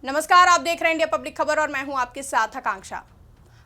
नमस्कार, आप देख रहे हैं इंडिया पब्लिक खबर और मैं हूं आपके साथ आकांक्षा।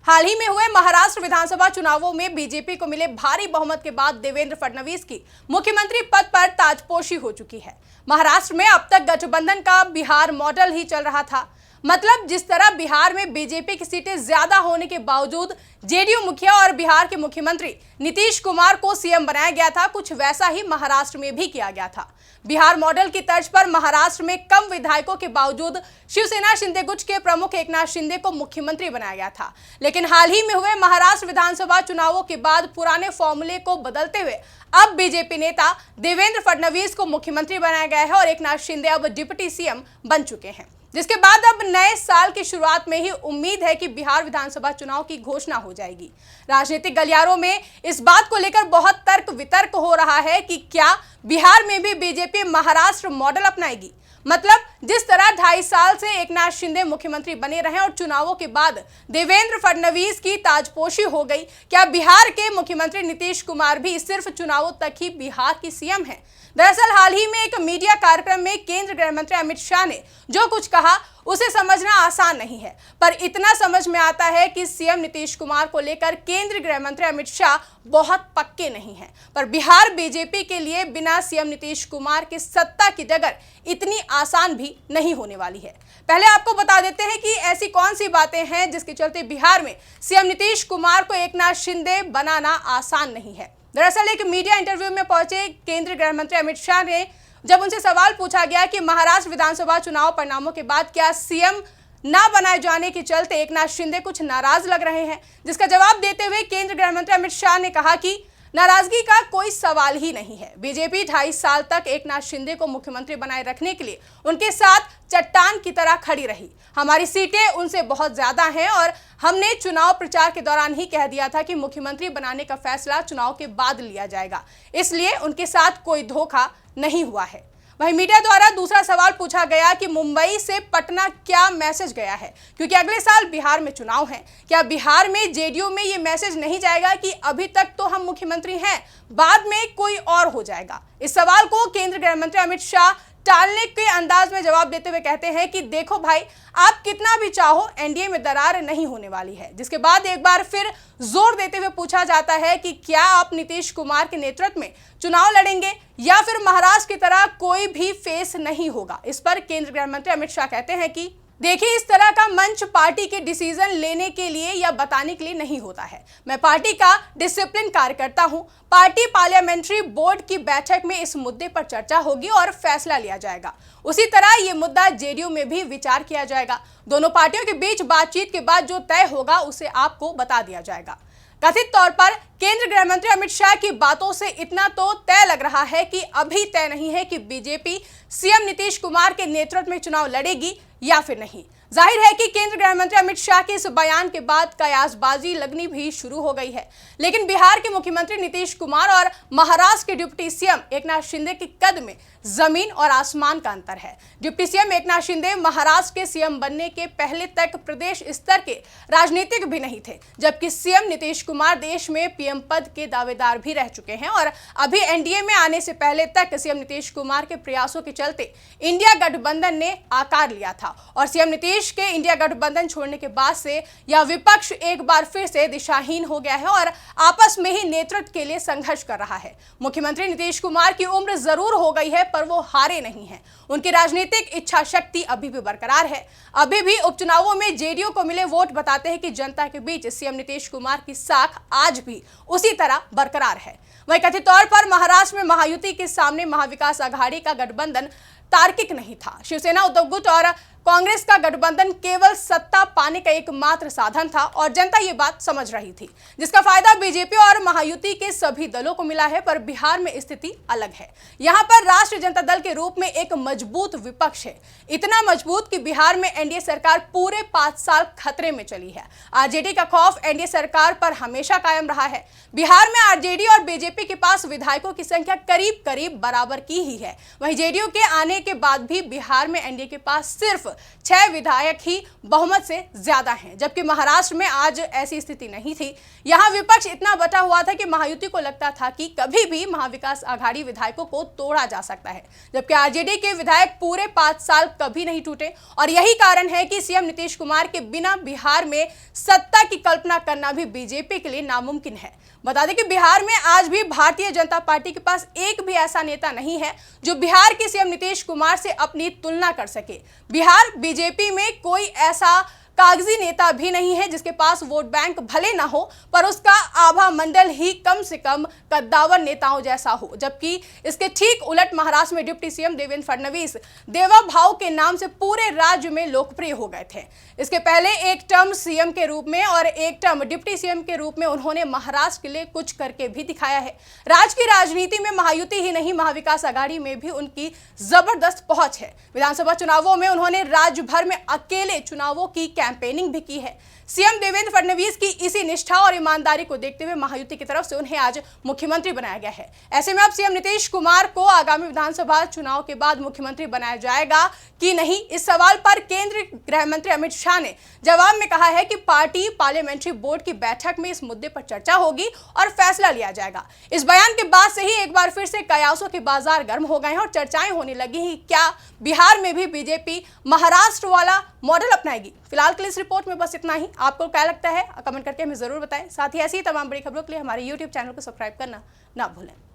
हाल ही में हुए महाराष्ट्र विधानसभा चुनावों में बीजेपी को मिले भारी बहुमत के बाद देवेंद्र फडणवीस की मुख्यमंत्री पद पर ताजपोशी हो चुकी है। महाराष्ट्र में अब तक गठबंधन का बिहार मॉडल ही चल रहा था। मतलब जिस तरह बिहार में बीजेपी की सीटें ज्यादा होने के बावजूद जेडीयू मुखिया और बिहार के मुख्यमंत्री नीतीश कुमार को सीएम बनाया गया था, कुछ वैसा ही महाराष्ट्र में भी किया गया था। बिहार मॉडल की तर्ज पर महाराष्ट्र में कम विधायकों के बावजूद शिवसेना शिंदे गुट के प्रमुख एकनाथ शिंदे को मुख्यमंत्री बनाया गया था। लेकिन हाल ही में हुए महाराष्ट्र विधानसभा चुनावों के बाद पुराने फॉर्मूले को बदलते हुए अब बीजेपी नेता देवेंद्र फडणवीस को मुख्यमंत्री बनाया गया है और एकनाथ शिंदे अब डिप्टी सीएम बन चुके हैं, जिसके बाद अब नए साल की शुरुआत में ही उम्मीद है कि बिहार विधानसभा चुनाव की घोषणा हो जाएगी। राजनीतिक गलियारों में इस बात को लेकर बहुत तर्क वितर्क हो रहा है कि क्या बिहार में भी बीजेपी महाराष्ट्र मॉडल अपनाएगी। मतलब जिस तरह 2.5 साल से एकनाथ शिंदे मुख्यमंत्री बने रहे और चुनावों के बाद देवेंद्र फडणवीस की ताजपोशी हो गई, क्या बिहार के मुख्यमंत्री नीतीश कुमार भी सिर्फ चुनावों तक ही बिहार की सीएम हैं? दरअसल हाल ही में एक मीडिया कार्यक्रम में केंद्रीय गृह मंत्री अमित शाह ने जो कुछ कहा उसे समझना आसान नहीं है, पर इतना समझ में आता है कि सीएम नीतीश कुमार को लेकर केंद्रीय गृह मंत्री अमित शाह बहुत पक्के नहीं हैं। पर बिहार बीजेपी के लिए बिना सीएम नीतीश कुमार के सत्ता की डगर इतनी आसान भी नहीं होने वाली है। पहले आपको बता देते हैं कि ऐसी कौन सी बातें हैं जिसके चलते बिहार में सीएम नीतीश कुमार को एकनाथ शिंदे बनाना आसान नहीं है। दरअसल एक मीडिया इंटरव्यू में पहुंचे केंद्रीय गृह मंत्री अमित शाह ने जब उनसे सवाल पूछा गया कि महाराष्ट्र विधानसभा चुनाव परिणामों के बाद क्या सीएम ना बनाए जाने के चलते एकनाथ शिंदे कुछ नाराज लग रहे हैं, जिसका जवाब देते हुए केंद्रीय गृह मंत्री अमित शाह ने कहा कि नाराजगी का कोई सवाल ही नहीं है। बीजेपी 2.5 साल तक एकनाथ शिंदे को मुख्यमंत्री बनाए रखने के लिए उनके साथ चट्टान की तरह खड़ी रही। हमारी सीटें उनसे बहुत ज्यादा हैं और हमने चुनाव प्रचार के दौरान ही कह दिया था कि मुख्यमंत्री बनाने का फैसला चुनाव के बाद लिया जाएगा, इसलिए उनके साथ कोई धोखा नहीं हुआ है। वहीं मीडिया द्वारा दूसरा सवाल पूछा गया कि मुंबई से पटना क्या मैसेज गया है, क्योंकि अगले साल बिहार में चुनाव है। क्या बिहार में जेडीयू में ये मैसेज नहीं जाएगा कि अभी तक तो हम मुख्यमंत्री हैं, बाद में कोई और हो जाएगा? इस सवाल को केंद्रीय गृह मंत्री अमित शाह टालने के अंदाज में जवाब देते हुए कहते हैं कि देखो भाई, आप कितना भी चाहो एनडीए में दरार नहीं होने वाली है। जिसके बाद एक बार फिर जोर देते हुए पूछा जाता है कि क्या आप नीतीश कुमार के नेतृत्व में चुनाव लड़ेंगे या फिर महाराष्ट्र की तरह कोई भी फेस नहीं होगा। इस पर केंद्रीय गृह मंत्री अमित शाह कहते हैं कि देखिए, इस तरह का मंच पार्टी के डिसीजन लेने के लिए या बताने के लिए नहीं होता है। मैं पार्टी का डिसिप्लिन कार्यकर्ता हूं। पार्टी पार्लियामेंट्री बोर्ड की बैठक में इस मुद्दे पर चर्चा होगी और फैसला लिया जाएगा। उसी तरह ये मुद्दा जेडीयू में भी विचार किया जाएगा। दोनों पार्टियों के बीच बातचीत के बाद जो तय होगा उसे आपको बता दिया जाएगा। कथित तौर पर केंद्रीय गृह मंत्री अमित शाह की बातों से इतना तो तय लग रहा है कि अभी तय नहीं है कि बीजेपी सीएम नीतीश कुमार के नेतृत्व में चुनाव लड़ेगी या फिर नहीं। जाहिर है कि केंद्रीय गृह मंत्री अमित शाह के इस बयान के बाद कयासबाजी लगनी भी शुरू हो गई है। लेकिन बिहार के मुख्यमंत्री नीतीश कुमार और महाराष्ट्र के डिप्टी सीएम एकनाथ शिंदे के कद में जमीन और आसमान का अंतर है। डिप्टी सीएम एकनाथ शिंदे महाराष्ट्र के सीएम बनने के पहले तक प्रदेश स्तर के राजनीतिक भी नहीं थे, जबकि सीएम नीतीश कुमार देश में पीएम पद के दावेदार भी रह चुके हैं और अभी एनडीए में आने से पहले तक सीएम नीतीश कुमार के प्रयासों के चलते इंडिया गठबंधन ने आकार लिया था और सीएम नीतीश के इंडिया गठबंधन छोड़ने के बाद से यह विपक्ष एक बार फिर से दिशाहीन हो गया है और आपस में ही नेतृत्व के लिए संघर्ष कर रहा है। मुख्यमंत्री नीतीश कुमार की उम्र जरूर हो गई है, पर वो हारे नहीं हैं। उनकी राजनीतिक इच्छा शक्ति अभी भी बरकरार है। अभी भी उपचुनावों में जेडीयू को मिले वोट बताते हैं कि जनता के बीच सीएम नीतीश कुमार की साख आज भी उसी तरह बरकरार है। वहीं कथित तौर पर महाराष्ट्र में महायुति के सामने महाविकास आघाड़ी का गठबंधन तार्किक नहीं था। शिवसेना, उद्धव गुट और कांग्रेस का गठबंधन केवल सत्ता पाने का एकमात्र साधन था और जनता ये बात समझ रही थी, जिसका फायदा बीजेपी और महायुति के सभी दलों को मिला है। पर बिहार में स्थिति अलग है। यहाँ पर राष्ट्रीय जनता दल के रूप में एक मजबूत विपक्ष है, इतना मजबूत कि बिहार में एनडीए सरकार पूरे 5 साल खतरे में चली है। आरजेडी का खौफ एनडीए सरकार पर हमेशा कायम रहा है। बिहार में आरजेडी और बीजेपी के पास विधायकों की संख्या करीब करीब बराबर की ही है। वहीं जेडीयू के आने होने के बाद भी बिहार में एनडीए के पास सिर्फ 6 विधायक ही बहुमत से ज्यादा हैं, जबकि महाराष्ट्र में आज ऐसी स्थिति नहीं थी। यहां विपक्ष इतना बटा हुआ था कि महायुति को लगता था कि कभी भी महाविकास आघाड़ी विधायकों को तोड़ा जा सकता है, जबकि आरजेडी के विधायक पूरे 5 साल कभी नहीं टूटे। और यही कारण है कि सीएम नीतीश कुमार के बिना बिहार में सत्ता की कल्पना करना भी बीजेपी के लिए नामुमकिन है। बता दें कि बिहार में आज भी भारतीय जनता पार्टी के पास एक भी ऐसा नेता नहीं है जो बिहार के सीएम नीतीश कुमार से अपनी तुलना कर सके। बिहार बीजेपी में कोई ऐसा कागजी नेता भी नहीं है जिसके पास वोट बैंक भले ना हो पर उसका आभा मंडल ही कम से कम कद्दावर नेताओं जैसा हो। जबकि इसके ठीक उलट महाराष्ट्र में डिप्टी सीएम देवेंद्र फडणवीस देवा भाव के नाम से पूरे राज्य में लोकप्रिय हो गए थे। इसके पहले एक टर्म सीएम के रूप में और एक टर्म डिप्टी सीएम के रूप में उन्होंने महाराष्ट्र के लिए कुछ करके भी दिखाया है। राज्य की राजनीति में महायुति ही नहीं, महाविकास आघाड़ी में भी उनकी जबरदस्त पहुंच है। विधानसभा चुनावों में उन्होंने राज्य भर में अकेले चुनावों की कैंपेनिंग भी की है। सीएम देवेंद्र फडणवीस की इसी निष्ठा और ईमानदारी को देखते हुए महायुति की तरफ से उन्हें आज मुख्यमंत्री बनाया गया है। ऐसे में अब सीएम नीतीश कुमार को आगामी विधानसभा चुनाव के बाद मुख्यमंत्री बनाया जाएगा कि नहीं, इस सवाल पर केंद्रीय गृह मंत्री अमित शाह ने जवाब में कहा है कि पार्टी पार्लियामेंट्री बोर्ड की बैठक में इस मुद्दे पर चर्चा होगी और फैसला लिया जाएगा। इस बयान के बाद से ही एक बार फिर से कयासों के बाजार गर्म हो गए हैं और चर्चाएं होने लगी हैं क्या बिहार में भी बीजेपी महाराष्ट्र वाला मॉडल अपनाएगी। फिलहाल के लिए इस रिपोर्ट में बस इतना ही। आपको क्या लगता है कमेंट करके हमें जरूर बताएं। साथ ही ऐसी तमाम बड़ी खबरों के लिए हमारे YouTube चैनल को सब्सक्राइब करना ना भूलें।